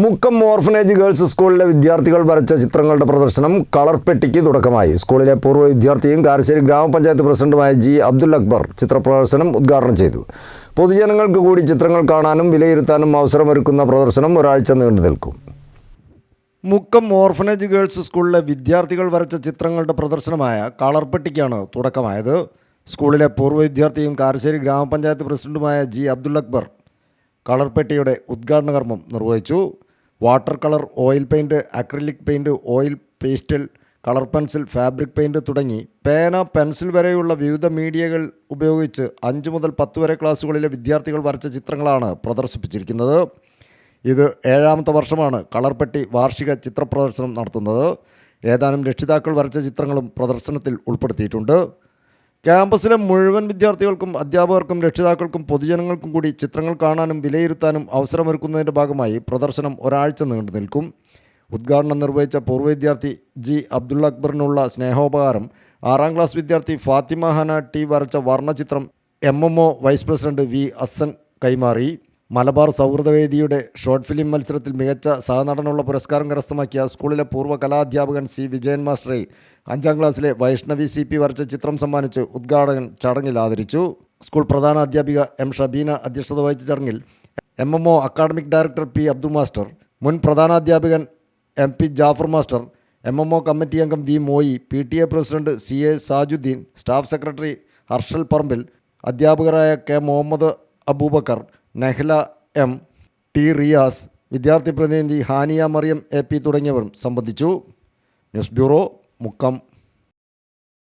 Mukkam orphanage girls സ്കൂളിലെ വിദ്യാർത്ഥികൾ വരച്ച ചിത്രങ്ങളുടെ പ്രദർശനം കളർപ്പെട്ടിക്ക് തുടക്കമായി. സ്കൂളിലെ പൂർവ്വ വിദ്യാർത്ഥിയും കാരശ്ശേരി ഗ്രാമപഞ്ചായത്ത് പ്രസിഡന്റുമായ ജി അബ്ദുൽ അക്ബർ ചിത്രപ്രദർശനം ഉദ്ഘാടനം ചെയ്തു. പൊതുജനങ്ങൾക്ക് കൂടി ചിത്രങ്ങൾ കാണാനും വിലയിരുത്താനും അവസരമൊരുക്കുന്ന പ്രദർശനം ഒരാഴ്ച നീണ്ടു നിൽക്കും. മുക്കം ഓർഫനേജ് ഗേൾസ് സ്കൂളിലെ വിദ്യാർത്ഥികൾ വരച്ച ചിത്രങ്ങളുടെ പ്രദർശനമായ കളർപ്പെട്ടിക്കാണ് തുടക്കമായത്. സ്കൂളിലെ പൂർവ്വ വിദ്യാർത്ഥിയും കാരശ്ശേരി ഗ്രാമപഞ്ചായത്ത് പ്രസിഡന്റുമായ ജി അബ്ദുൽ അക്ബർ കളർപ്പെട്ടിയുടെ ഉദ്ഘാടന കർമ്മം നിർവഹിച്ചു. Water colour, oil paint, acrylic paint, oil pastel, colour pencil, fabric paint തുടങ്ങി പേന, പെൻസിൽ വരെയുള്ള വിവിധ മീഡിയകൾ ഉപയോഗിച്ച് 5 മുതൽ 10 വരെ ക്ലാസ്സുകളിലെ വിദ്യാർത്ഥികൾ വരച്ച ചിത്രങ്ങളാണ് പ്രദർശിപ്പിച്ചിരിക്കുന്നത്. ഇത് 7ാമത്തെ വർഷമാണ് കളർപ്പെട്ടി വാർഷിക ചിത്ര പ്രദർശനം നടത്തുന്നത്. ഏതാനും രക്ഷിതാക്കൾ വരച്ച ചിത്രങ്ങളും പ്രദർശനത്തിൽ ഉൾപ്പെടുത്തിയിട്ടുണ്ട്. ക്യാമ്പസിലെ മുഴുവൻ വിദ്യാർത്ഥികൾക്കും അധ്യാപകർക്കും രക്ഷിതാക്കൾക്കും പൊതുജനങ്ങൾക്കും കൂടി ചിത്രങ്ങൾ കാണാനും വിലയിരുത്താനും അവസരമൊരുക്കുന്നതിൻ്റെ ഭാഗമായി പ്രദർശനം ഒരാഴ്ച നീണ്ടു നിൽക്കും. ഉദ്ഘാടനം നിർവഹിച്ച പൂർവ്വ വിദ്യാർത്ഥി ജി അബ്ദുൽ അക്ബറിനുള്ള സ്നേഹോപഹാരം 6ാം ക്ലാസ് വിദ്യാർത്ഥി ഫാത്തിമ ഹന ടി വരച്ച വർണ്ണചിത്രം MMO vice president V Asan കൈമാറി. മലബാർ സൗഹൃദവേദിയുടെ ഷോർട്ട് ഫിലിം മത്സരത്തിൽ മികച്ച സഹനടനുള്ള പുരസ്കാരം കരസ്ഥമാക്കിയ സ്കൂളിലെ പൂർവ്വ കലാധ്യാപകൻ സി വിജയൻ മാസ്റ്ററെ 5ാം ക്ലാസ്സിലെ വൈഷ്ണവി CP വരച്ച ചിത്രം സമ്മാനിച്ച് ഉദ്ഘാടകൻ ചടങ്ങിൽ ആദരിച്ചു. സ്കൂൾ പ്രധാന അധ്യാപിക M ഷബീന അധ്യക്ഷത വഹിച്ച ചടങ്ങിൽ MMO academic director P Abdu master, മുൻ പ്രധാനാധ്യാപകൻ MP Jafar master, MMO committee അംഗം V Moyi, PTA president CA Sajuddin, staff secretary Harshal Parambil, അധ്യാപകരായ K Muhammad Abubakar, നഹ്ല M, T Riyas, വിദ്യാർത്ഥി പ്രതിനിധി ഹാനിയ മറിയം AP തുടങ്ങിയവരും സംബന്ധിച്ചു. News bureau, Mukkam.